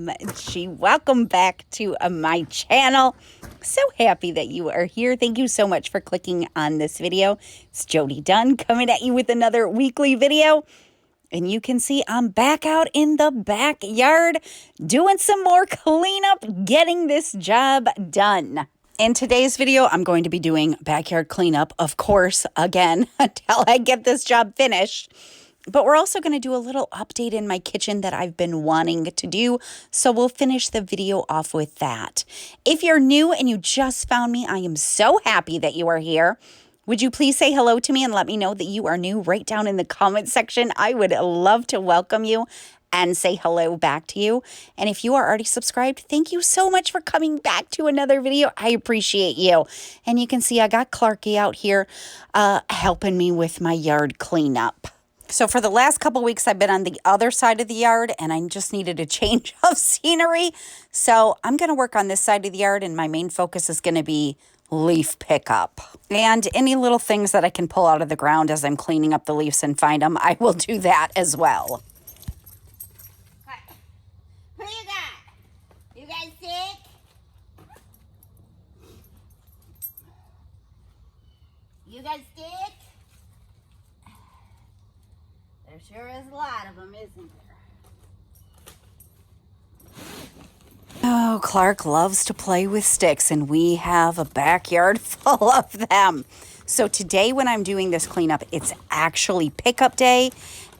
OMG. Welcome back to my channel. So happy that you are here. Thank you so much for clicking on this video. It's Jody Dunn coming at you with another weekly video. And you can see I'm back out in the backyard doing some more cleanup, getting this job done. In today's video, I'm going to be doing backyard cleanup, of course, again, until I get this job finished. But we're also going to do a little update in my kitchen that I've been wanting to do, so we'll finish the video off with that. If you're new and you just found me, I am so happy that you are here. Would you please say hello to me and let me know that you are new right down in the comment section? I would love to welcome you and say hello back to you. And if you are already subscribed, thank you so much for coming back to another video. I appreciate you. And you can see I got Clarky out here helping me with my yard cleanup. So for the last couple weeks, I've been on the other side of the yard and I just needed a change of scenery. So I'm going to work on this side of the yard and my main focus is going to be leaf pickup. And any little things that I can pull out of the ground as I'm cleaning up the leaves and find them, I will do that as well. Who you got? You guys sick? You guys sick? There sure is a lot of them, isn't there? Oh, Clark loves to play with sticks, and we have a backyard full of them. So today when I'm doing this cleanup, it's actually pickup day,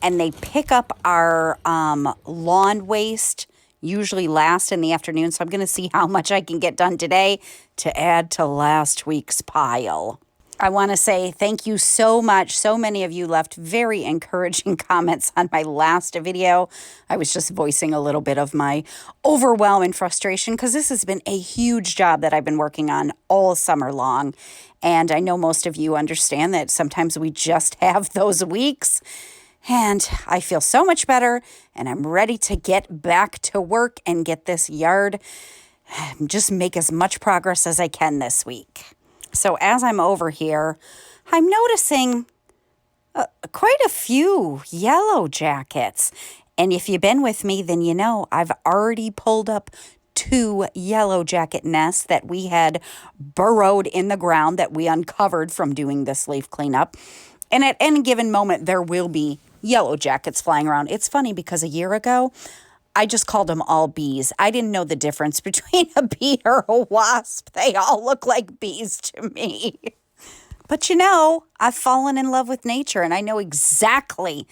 and they pick up our lawn waste usually last in the afternoon. So I'm going to see how much I can get done today to add to last week's pile. I want to say thank you so much. So many of you left very encouraging comments on my last video. I was just voicing a little bit of my overwhelm and frustration because this has been a huge job that I've been working on all summer long. And I know most of you understand that sometimes we just have those weeks. And I feel so much better and I'm ready to get back to work and get this yard, just make as much progress as I can this week. So as I'm over here, I'm noticing quite a few yellow jackets. And if you've been with me, then you know I've already pulled up 2 yellow jacket nests that we had burrowed in the ground that we uncovered from doing this leaf cleanup. And at any given moment, there will be yellow jackets flying around. It's funny because a year ago, I just called them all bees. I didn't know the difference between a bee or a wasp. They all look like bees to me. But you know, I've fallen in love with nature and I know exactly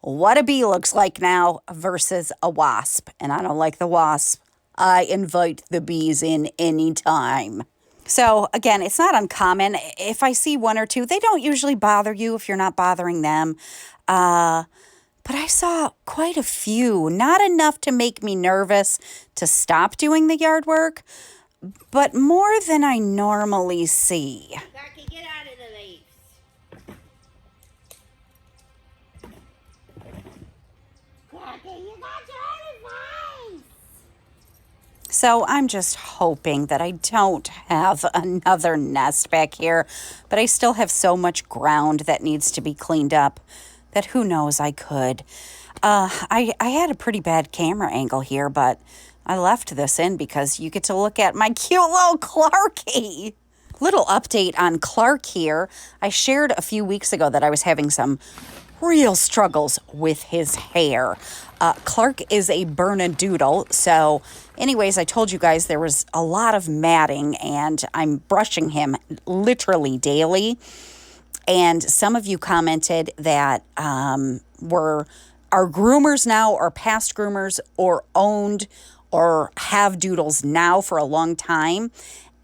what a bee looks like now versus a wasp. And I don't like the wasp. I invite the bees in anytime. So again, it's not uncommon. If I see 1 or 2, they don't usually bother you if you're not bothering them. But I saw quite a few, not enough to make me nervous to stop doing the yard work, but more than I normally see. Clarky, get out of the leaves. Clarky, you got your own advice. So I'm just hoping that I don't have another nest back here, but I still have so much ground that needs to be cleaned up that who knows, I could. I had a pretty bad camera angle here, but I left this in because you get to look at my cute little Clarky. Little update on Clark here. I shared a few weeks ago that I was having some real struggles with his hair. Clark is a Bernedoodle, so anyways, I told you guys there was a lot of matting and I'm brushing him literally daily. And some of you commented that were our groomers now or past groomers or owned or have doodles now for a long time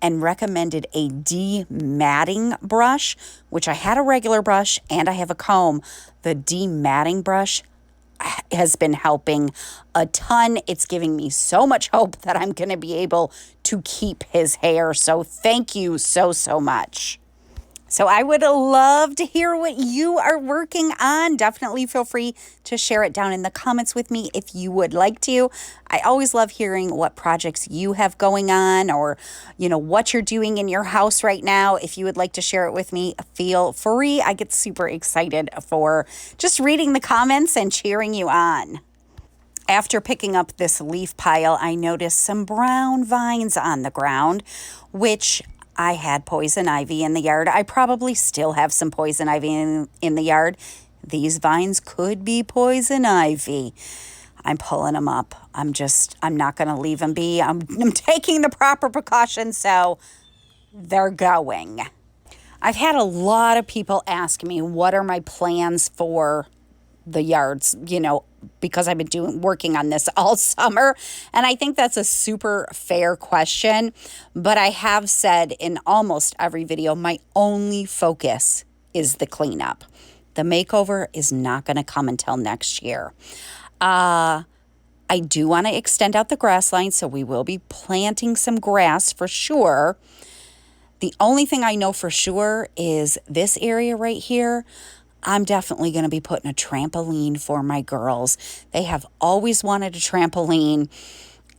and recommended a dematting brush, which I had a regular brush and I have a comb. The dematting brush has been helping a ton. It's giving me so much hope that I'm going to be able to keep his hair. So thank you so much. So I would love to hear what you are working on. Definitely feel free to share it down in the comments with me if you would like to. I always love hearing what projects you have going on or, you know, what you're doing in your house right now. If you would like to share it with me, feel free. I get super excited for just reading the comments and cheering you on. After picking up this leaf pile, I noticed some brown vines on the ground, which I had poison ivy in the yard. I probably still have some poison ivy in the yard. These vines could be poison ivy. I'm pulling them up. I'm not going to leave them be. I'm taking the proper precautions, so they're going. I've had a lot of people ask me, what are my plans for the yards, because I've been working on this all summer. And I think that's a super fair question. But I have said in almost every video, my only focus is the cleanup. The makeover is not going to come until next year. I do want to extend out the grass line, so we will be planting some grass for sure. The only thing I know for sure is this area right here, I'm definitely going to be putting a trampoline for my girls. They have always wanted a trampoline.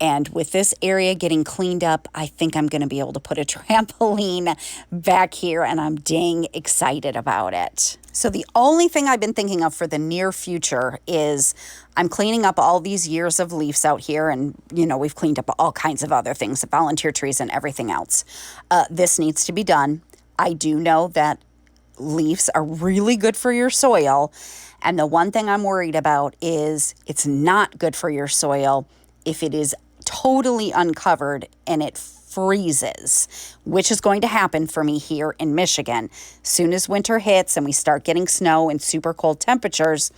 And with this area getting cleaned up, I think I'm going to be able to put a trampoline back here, and I'm dang excited about it. So the only thing I've been thinking of for the near future is I'm cleaning up all these years of leaves out here, and, we've cleaned up all kinds of other things, volunteer trees and everything else. This needs to be done. I do know that leaves are really good for your soil, and the one thing I'm worried about is it's not good for your soil if it is totally uncovered and it freezes, which is going to happen for me here in Michigan. Soon as winter hits and we start getting snow and super cold temperatures,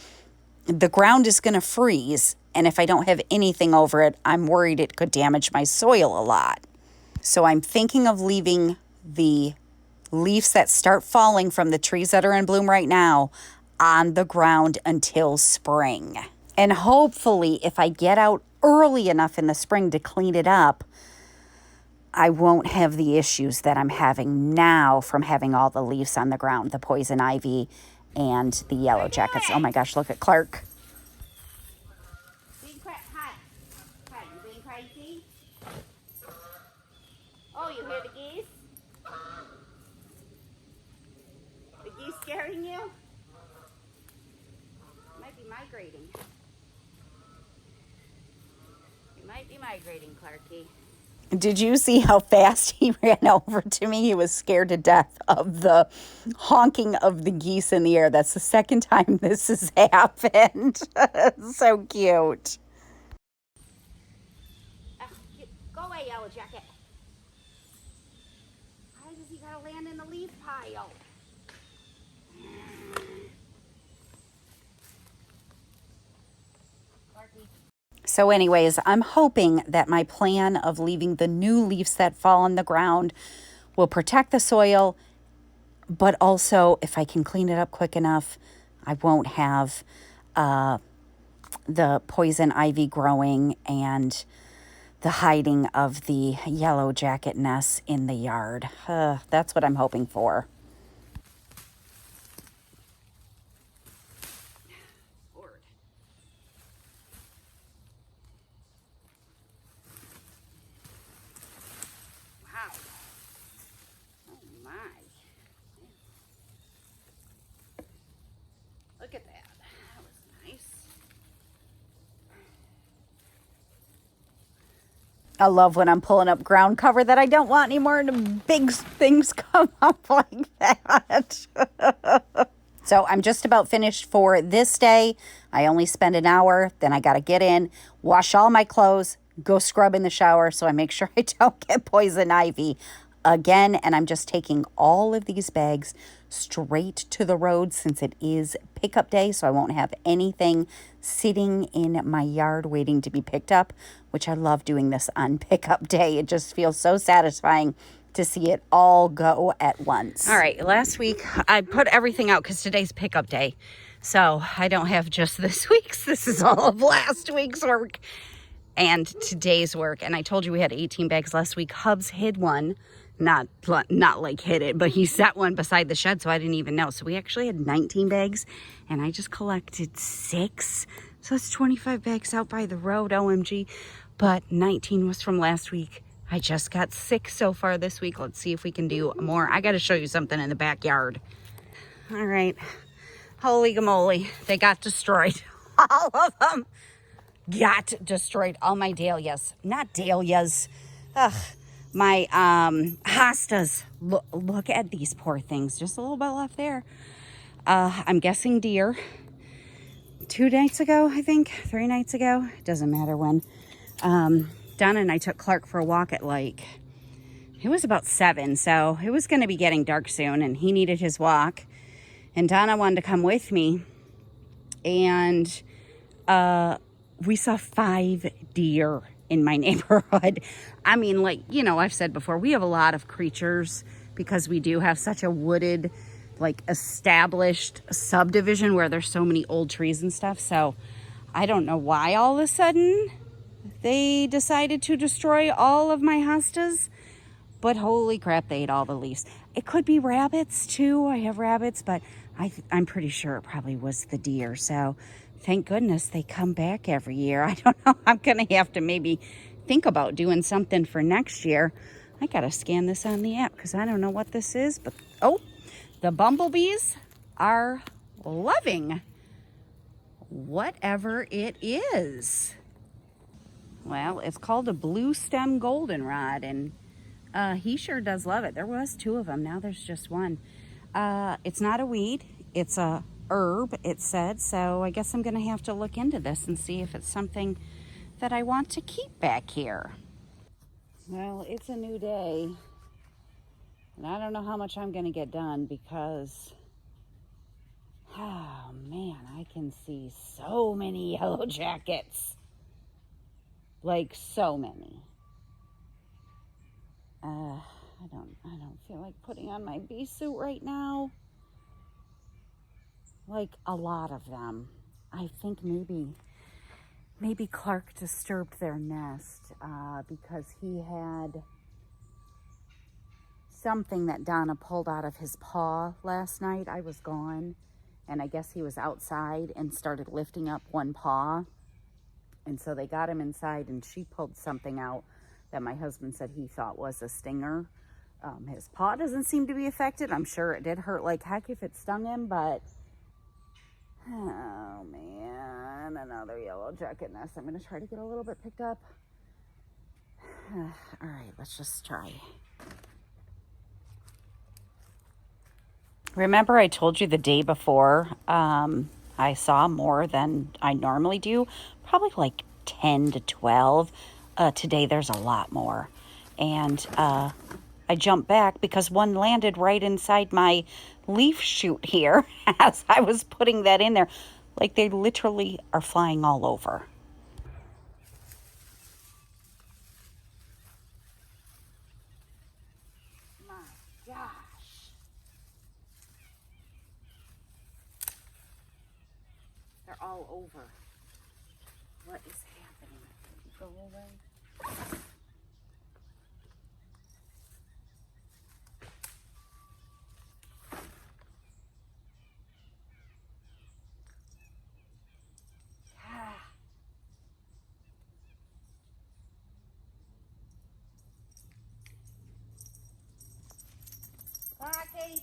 the ground is going to freeze. And if I don't have anything over it, I'm worried it could damage my soil a lot. So I'm thinking of leaving the leaves that start falling from the trees that are in bloom right now on the ground until spring. And hopefully, if I get out early enough in the spring to clean it up, I won't have the issues that I'm having now from having all the leaves on the ground, the poison ivy and the yellow jackets. Oh my gosh, look at Clark. Hi, you being crazy? Oh, you hear the geese? The geese scaring you? Might be migrating. You might be migrating, Clarky. Did you see how fast he ran over to me? He was scared to death of the honking of the geese in the air. That's the second time this has happened. So cute. Go away, yellow jacket. Why does he gotta land in the leaf pile? Clarky. So anyways, I'm hoping that my plan of leaving the new leaves that fall on the ground will protect the soil, but also if I can clean it up quick enough, I won't have the poison ivy growing and the hiding of the yellow jacket nests in the yard. That's what I'm hoping for. Wow. Oh my. Look at that. That was nice. I love when I'm pulling up ground cover that I don't want anymore and big things come up like that. So I'm just about finished for this day. I only spend an hour, then I got to get in, wash all my clothes, go scrub in the shower so I make sure I don't get poison ivy again. And I'm just taking all of these bags straight to the road since it is pickup day, so I won't have anything sitting in my yard waiting to be picked up, which I love doing this on pickup day. It just feels so satisfying to see it all go at once. All right, last week I put everything out because today's pickup day. So I don't have just this week's. This is all of last week's work and today's work. And I told you we had 18 bags last week. Hubs hid one. Not like hid it, but he set one beside the shed, so I didn't even know. So we actually had 19 bags, and I just collected 6. So that's 25 bags out by the road, OMG. But 19 was from last week. I just got 6 so far this week. Let's see if we can do more. I got to show you something in the backyard. All right. Holy gamoly. They got destroyed. All of them. got destroyed all my dahlias. Not dahlias. Ugh. My hostas. Look at these poor things. Just a little bit left there. I'm guessing deer. 2 nights ago, I think. 3 nights ago. Doesn't matter when. Donna and I took Clark for a walk at it was about 7. So it was going to be getting dark soon. And he needed his walk. And Donna wanted to come with me. And we saw 5 deer in my neighborhood. I mean, like, you know, I've said before, we have a lot of creatures because we do have such a wooded, like, established subdivision where there's so many old trees and stuff. So I don't know why all of a sudden they decided to destroy all of my hostas, but holy crap, they ate all the leaves. It could be rabbits too. I have rabbits, but I'm pretty sure it probably was the deer. So thank goodness they come back every year. I don't know. I'm going to have to maybe think about doing something for next year. I got to scan this on the app because I don't know what this is. But, oh, the bumblebees are loving whatever it is. Well, it's called a blue stem goldenrod, and he sure does love it. There was 2 of them. Now there's just 1. It's not a weed. It's a herb, it said. So I guess I'm going to have to look into this and see if it's something that I want to keep back here. Well, it's a new day. And I don't know how much I'm going to get done because, oh man, I can see so many yellow jackets. Like so many. I don't feel like putting on my bee suit right now. Like a lot of them. I think maybe Clark disturbed their nest because he had something that Donna pulled out of his paw last night. I was gone, and I guess he was outside and started lifting up one paw. And so they got him inside, and she pulled something out that my husband said he thought was a stinger. His paw doesn't seem to be affected. I'm sure it did hurt like heck if it stung him, but oh man, another yellow jacket nest. I'm going to try to get a little bit picked up. All right, let's just try. Remember I told you the day before I saw more than I normally do? Probably like 10 to 12. Today there's a lot more. And I jumped back because one landed right inside my leaf shoot here as I was putting that in there. Like they literally are flying all over. My gosh. They're all over. What is happening? Go away. Blackie,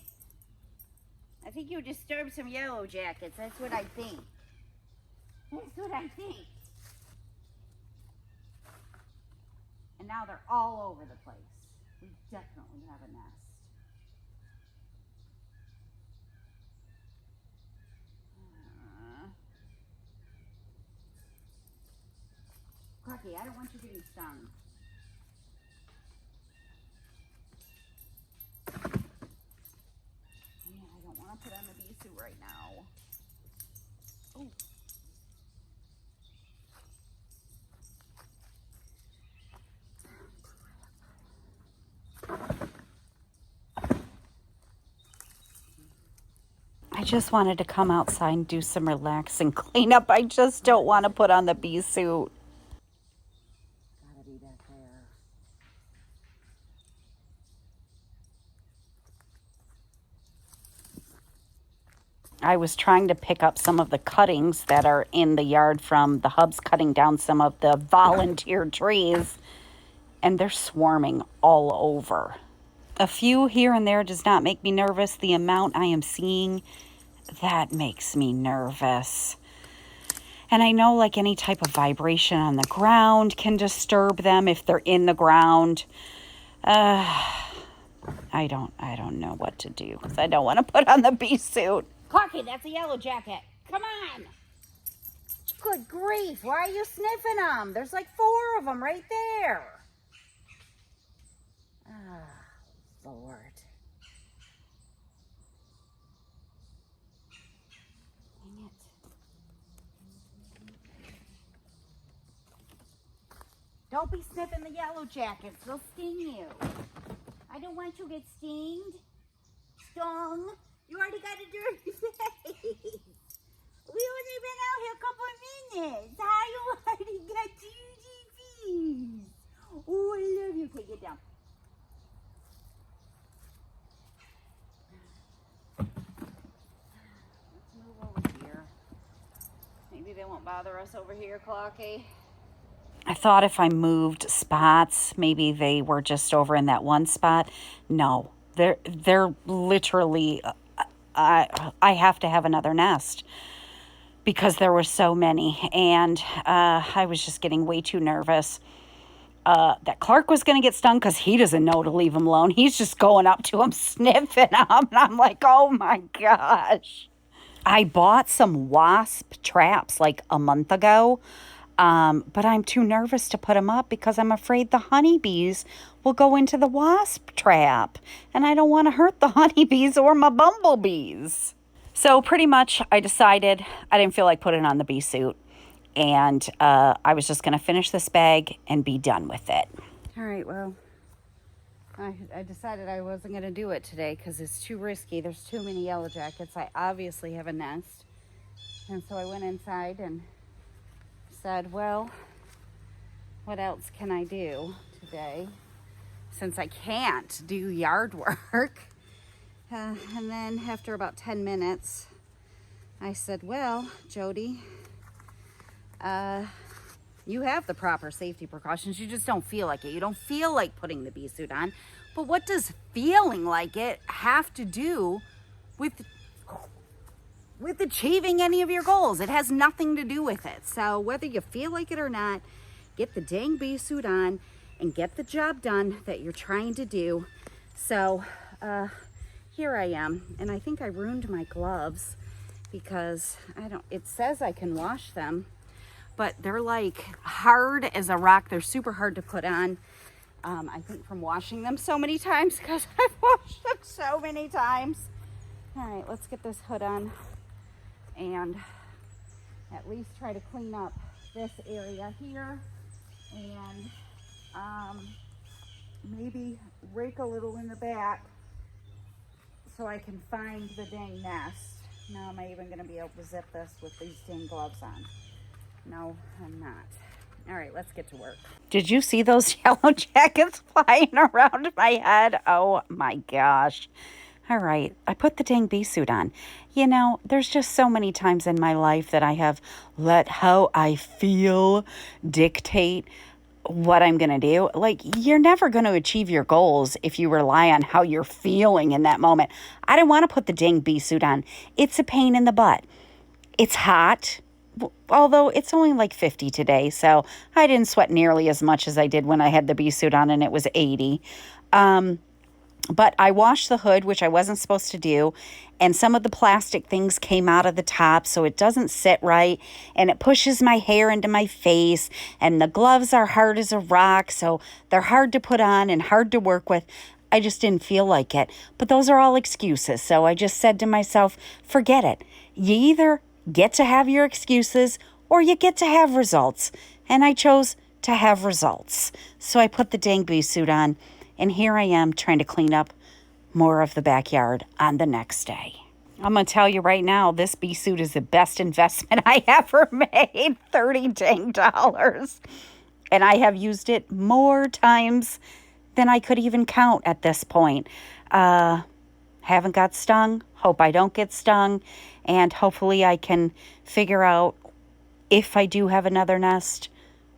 I think you disturbed some yellow jackets. That's what I think. That's what I think. And now they're all over the place. We definitely have a nest. Blackie, I don't want you getting stung. Yeah, I don't want to put on the bee suit right now. Oh. I just wanted to come outside and do some relaxing cleanup. I just don't want to put on the bee suit. Gotta be back there. I was trying to pick up some of the cuttings that are in the yard from the hubs cutting down some of the volunteer trees, and they're swarming all over. A few here and there does not make me nervous. The amount I am seeing, that makes me nervous. And I know like any type of vibration on the ground can disturb them if they're in the ground. I don't know what to do because I don't want to put on the bee suit. Clarky, that's a yellow jacket. Come on. Good grief, why are you sniffing them? There's like 4 of them right there. Ah, Lord. Dang it. Don't be sniffing the yellow jackets, they'll sting you. I don't want you to get stinged. Stung. You already got a dirty face. We only been out here a couple of minutes. How you already got dirty feet? Oh, I love you. Okay, get down. Let's move over here. Maybe they won't bother us over here, Clocky. I thought if I moved spots, maybe they were just over in that one spot. No, they're literally. I have to have another nest because there were so many, and I was just getting way too nervous that Clark was going to get stung because he doesn't know to leave him alone. He's just going up to him, sniffing him, and I'm like, oh my gosh. I bought some wasp traps like a month ago. But I'm too nervous to put them up because I'm afraid the honeybees will go into the wasp trap. And I don't want to hurt the honeybees or my bumblebees. So pretty much I decided I didn't feel like putting on the bee suit. And I was just going to finish this bag and be done with it. All right, well, I decided I wasn't going to do it today because it's too risky. There's too many yellow jackets. I obviously have a nest. And so I went inside and said, well, what else can I do today since I can't do yard work? And then after about 10 minutes, I said, well, Jody, you have the proper safety precautions. You just don't feel like it. You don't feel like putting the bee suit on. But what does feeling like it have to do with achieving any of your goals? It has nothing to do with it. So whether you feel like it or not, get the dang bee suit on and get the job done that you're trying to do. So here I am, and I think I ruined my gloves because it says I can wash them, but they're like hard as a rock. They're super hard to put on. I think from washing them so many times because I've washed them so many times. All right, let's get this hood on and at least try to clean up this area here and maybe rake a little in the back so I can find the dang nest. Now am I even going to be able to zip this with these dang gloves on? No, I'm not. All right, let's get to work. Did you see those yellow jackets flying around my head? Oh my gosh. All right, I put the dang bee suit on. You know, there's just so many times in my life that I have let how I feel dictate what I'm going to do. Like, you're never going to achieve your goals if you rely on how you're feeling in that moment. I didn't want to put the dang bee suit on. It's a pain in the butt. It's hot, although it's only like 50 today, so I didn't sweat nearly as much as I did when I had the bee suit on and it was 80. But I washed the hood, which I wasn't supposed to do, and some of the plastic things came out of the top, so it doesn't sit right, and it pushes my hair into my face, and the gloves are hard as a rock, so they're hard to put on and hard to work with. I just didn't feel like it. But those are all excuses, so I just said to myself, forget it. You either get to have your excuses or you get to have results, and I chose to have results. So I put the dang bee suit on. And here I am trying to clean up more of the backyard on the next day. I'm going to tell you right now, this bee suit is the best investment I ever made. $30 dang. And I have used it more times than I could even count at this point. Haven't got stung. Hope I don't get stung. And hopefully I can figure out, if I do have another nest,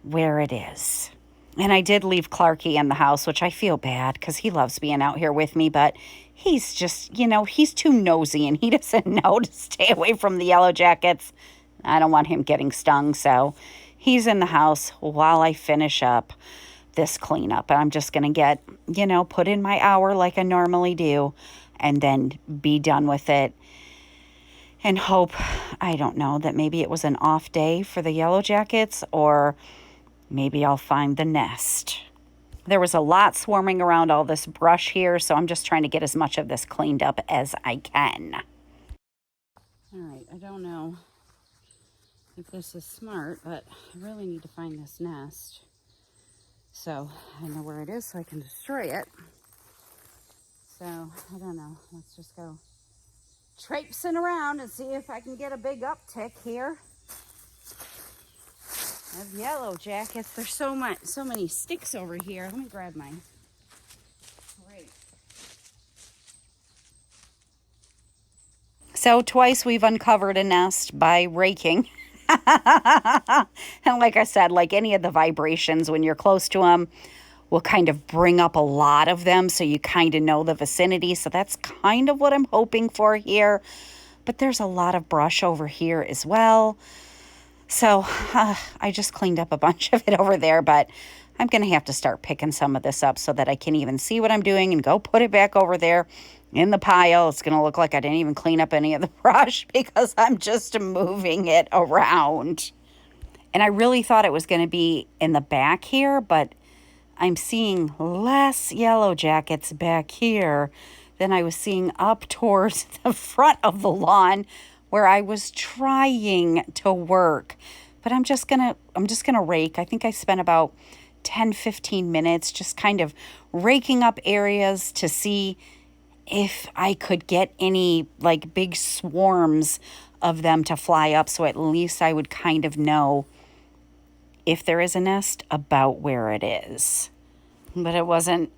where it is. And I did leave Clarky in the house, which I feel bad because he loves being out here with me. But he's just, he's too nosy and he doesn't know to stay away from the yellow jackets. I don't want him getting stung, so he's in the house while I finish up this cleanup. I'm just going to get, put in my hour like I normally do and then be done with it and hope, I don't know, that maybe it was an off day for the yellow jackets, or maybe I'll find the nest. There was a lot swarming around all this brush here, so I'm just trying to get as much of this cleaned up as I can. All right, I don't know if this is smart, but I really need to find this nest. So I know where it is so I can destroy it. So I don't know. Let's just go traipsing around and see if I can get a big uptick here of yellow jackets. There's so many sticks over here. Let me grab mine. Great. So twice we've uncovered a nest by raking. And like I said, like any of the vibrations, when you're close to them, will kind of bring up a lot of them, so you kind of know the vicinity. So that's kind of what I'm hoping for here. But there's a lot of brush over here as well. So I just cleaned up a bunch of it over there, but I'm going to have to start picking some of this up so that I can even see what I'm doing and go put it back over there in the pile. It's going to look like I didn't even clean up any of the brush because I'm just moving it around. And I really thought it was going to be in the back here, but I'm seeing less yellow jackets back here than I was seeing up towards the front of the lawn where I was trying to work. But I'm just gonna rake. I think I spent about 10-15 minutes just kind of raking up areas to see if I could get any like big swarms of them to fly up, so at least I would kind of know if there is a nest about where it is. But it wasn't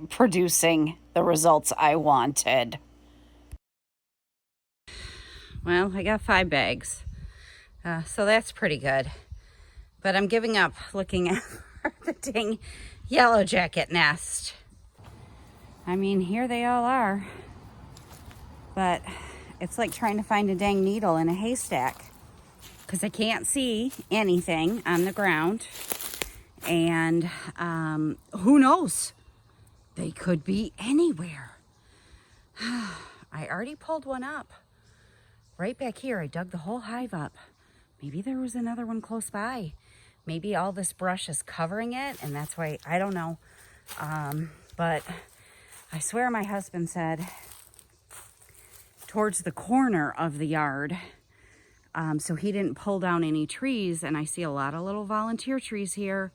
producing the results I wanted. Well, I got 5 bags, so that's pretty good. But I'm giving up looking at the dang yellow jacket nest. I mean, here they all are. But it's like trying to find a dang needle in a haystack, because I can't see anything on the ground. And who knows? They could be anywhere. I already pulled one up. Right back here, I dug the whole hive up. Maybe there was another one close by. Maybe all this brush is covering it, and that's why, I don't know. But I swear my husband said towards the corner of the yard. So he didn't pull down any trees, and I see a lot of little volunteer trees here.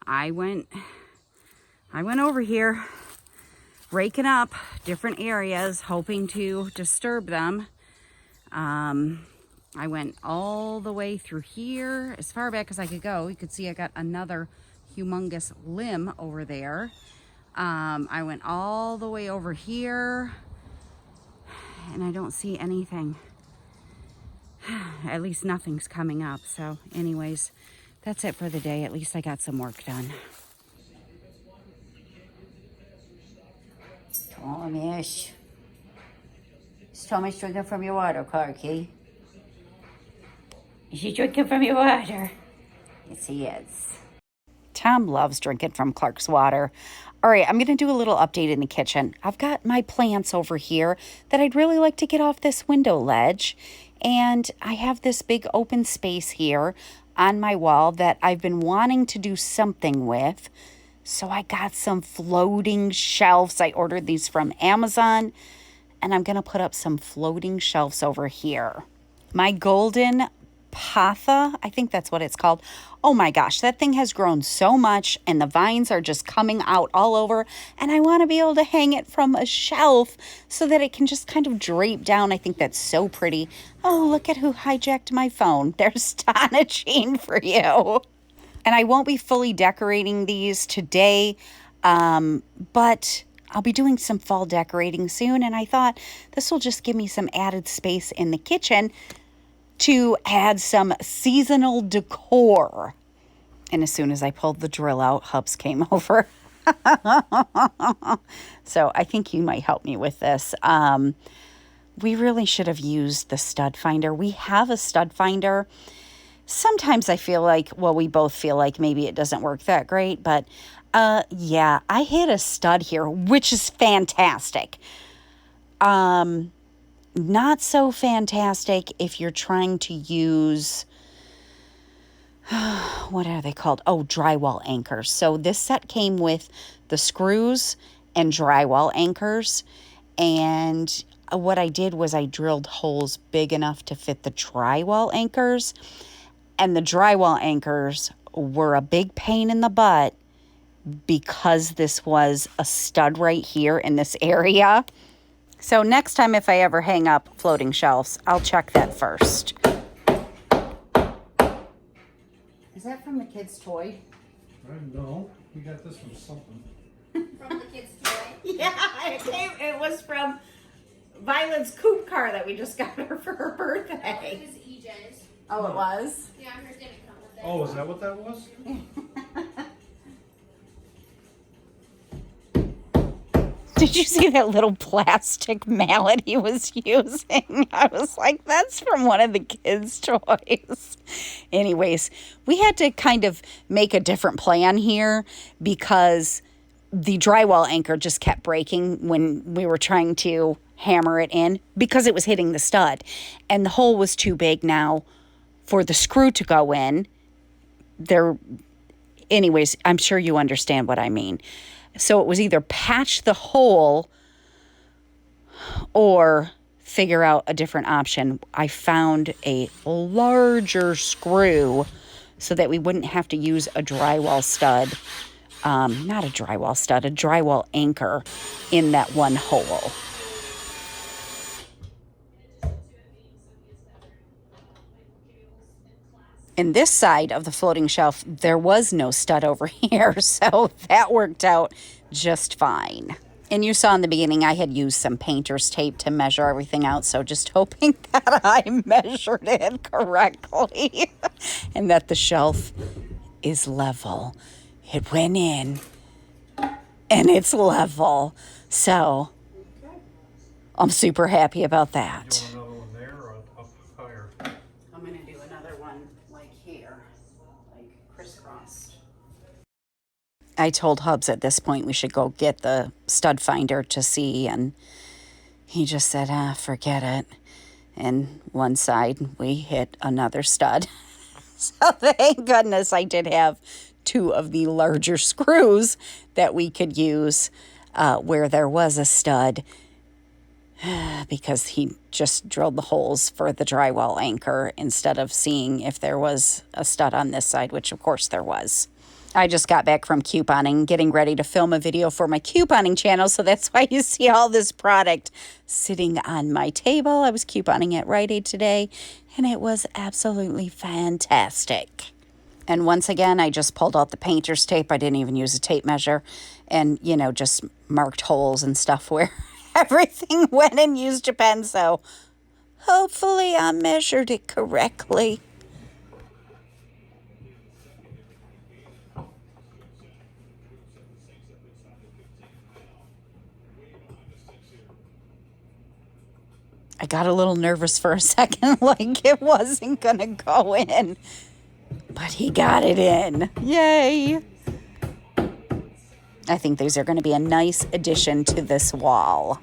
I went over here, raking up different areas, hoping to disturb them. I went all the way through here, as far back as I could go. You could see I got another humongous limb over there. I went all the way over here, and I don't see anything. At least nothing's coming up. So anyways, that's it for the day. At least I got some work done. Tomish. Is Tomish drinking from your water, Clarky? Is he drinking from your water? Yes, he is. Tom loves drinking from Clark's water. All right, I'm going to do a little update in the kitchen. I've got my plants over here that I'd really like to get off this window ledge. And I have this big open space here on my wall that I've been wanting to do something with. So I got some floating shelves. I ordered these from Amazon, and I'm going to put up some floating shelves over here. My golden Patha, I think that's what it's called. Oh my gosh, that thing has grown so much, and the vines are just coming out all over, and I want to be able to hang it from a shelf so that it can just kind of drape down. I think that's so pretty. Oh, look at who hijacked my phone. There's Donna Jean for you. And I won't be fully decorating these today, but I'll be doing some fall decorating soon, and I thought this will just give me some added space in the kitchen to add some seasonal decor. And as soon as I pulled the drill out, Hubs came over. So I think you might help me with this. we really should have used the stud finder. We have a stud finder. Sometimes I feel like, well, we both feel like maybe it doesn't work that great, but yeah, I hit a stud here, which is fantastic. Not so fantastic if you're trying to use, what are they called? Oh, drywall anchors. So this set came with the screws and drywall anchors. And what I did was I drilled holes big enough to fit the drywall anchors. And the drywall anchors were a big pain in the butt because this was a stud right here in this area. So next time if I ever hang up floating shelves, I'll check that first. Is that from the kid's toy? I don't know. We got this from something. From the kid's toy. Yeah, it was from Violet's coupe car that we just got her for her birthday. It was EJ's. Oh, it was? Yeah, hers didn't come with it. Oh, is that what that was? Did you see that little plastic mallet he was using? I was like, that's from one of the kids' toys. Anyways, we had to kind of make a different plan here because the drywall anchor just kept breaking when we were trying to hammer it in because it was hitting the stud. And the hole was too big now for the screw to go in. Anyways, I'm sure you understand what I mean. So it was either patch the hole or figure out a different option. I found a larger screw so that we wouldn't have to use a drywall stud. Not a drywall stud, a drywall anchor in that one hole. In this side of the floating shelf, there was no stud over here, so that worked out just fine. And you saw in the beginning I had used some painter's tape to measure everything out, so just hoping that I measured it correctly and that the shelf is level. It went in and it's level, so I'm super happy about that. You want another one there or up higher? I'm going to do another one like here, like crisscrossed. I told Hubs at this point we should go get the stud finder to see, and he just said, forget it. And one side, we hit another stud. So thank goodness I did have two of the larger screws that we could use where there was a stud. Because he just drilled the holes for the drywall anchor instead of seeing if there was a stud on this side, which of course there was. I just got back from couponing, getting ready to film a video for my couponing channel, so that's why you see all this product sitting on my table. I was couponing at Rite Aid today, and it was absolutely fantastic. And once again, I just pulled out the painter's tape. I didn't even use a tape measure and, just marked holes and stuff where everything went and used a pen, so hopefully I measured it correctly. I got a little nervous for a second, like it wasn't gonna go in, but he got it in. Yay! I think these are going to be a nice addition to this wall.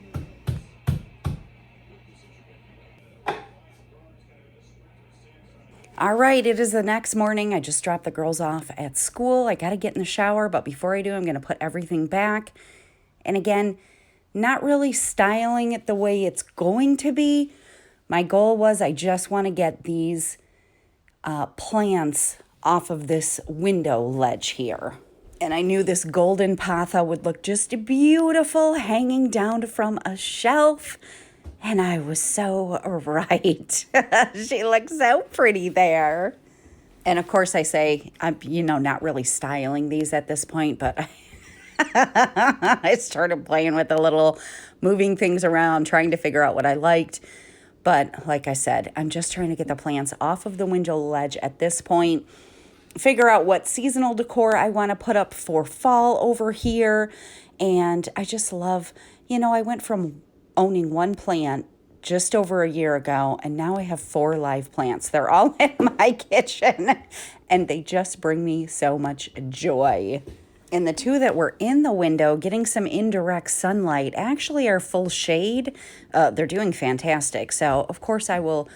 All right, it is the next morning. I just dropped the girls off at school. I got to get in the shower, but before I do, I'm going to put everything back. And again, not really styling it the way it's going to be. My goal was I just want to get these plants off of this window ledge here. And I knew this golden patha would look just beautiful hanging down from a shelf. And I was so right. She looks so pretty there. And of course I say, I'm, not really styling these at this point, but I started playing with the little moving things around, trying to figure out what I liked. But like I said, I'm just trying to get the plants off of the window ledge at this point. Figure out what seasonal decor I want to put up for fall over here. And I just love, I went from owning one plant just over a year ago, and now I have 4 live plants. They're all in my kitchen, and they just bring me so much joy. And the 2 that were in the window getting some indirect sunlight actually are full shade. They're doing fantastic. So, of course, I will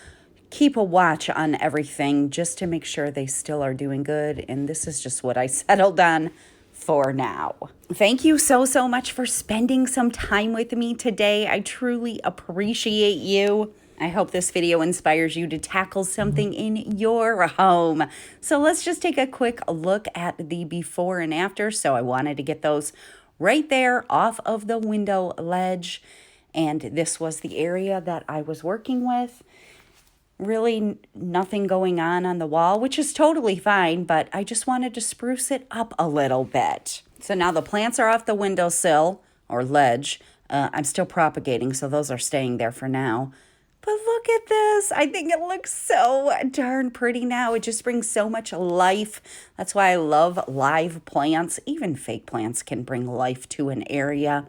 keep a watch on everything just to make sure they still are doing good. And this is just what I settled on for now. Thank you so much for spending some time with me today. I truly appreciate you. I hope this video inspires you to tackle something in your home. So let's just take a quick look at the before and after. So I wanted to get those right there off of the window ledge. And this was the area that I was working with. Really nothing going on the wall, which is totally fine, but I just wanted to spruce it up a little bit. So now the plants are off the windowsill or ledge. I'm still propagating, so those are staying there for now. But look at this. I think it looks so darn pretty now. It just brings so much life. That's why I love live plants. Even fake plants can bring life to an area.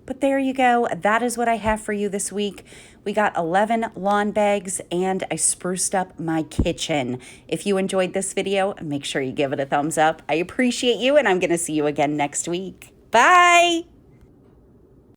But there you go. That is what I have for you this week. We got 11 lawn bags and I spruced up my kitchen. If you enjoyed this video, make sure you give it a thumbs up. I appreciate you, and I'm going to see you again next week. Bye.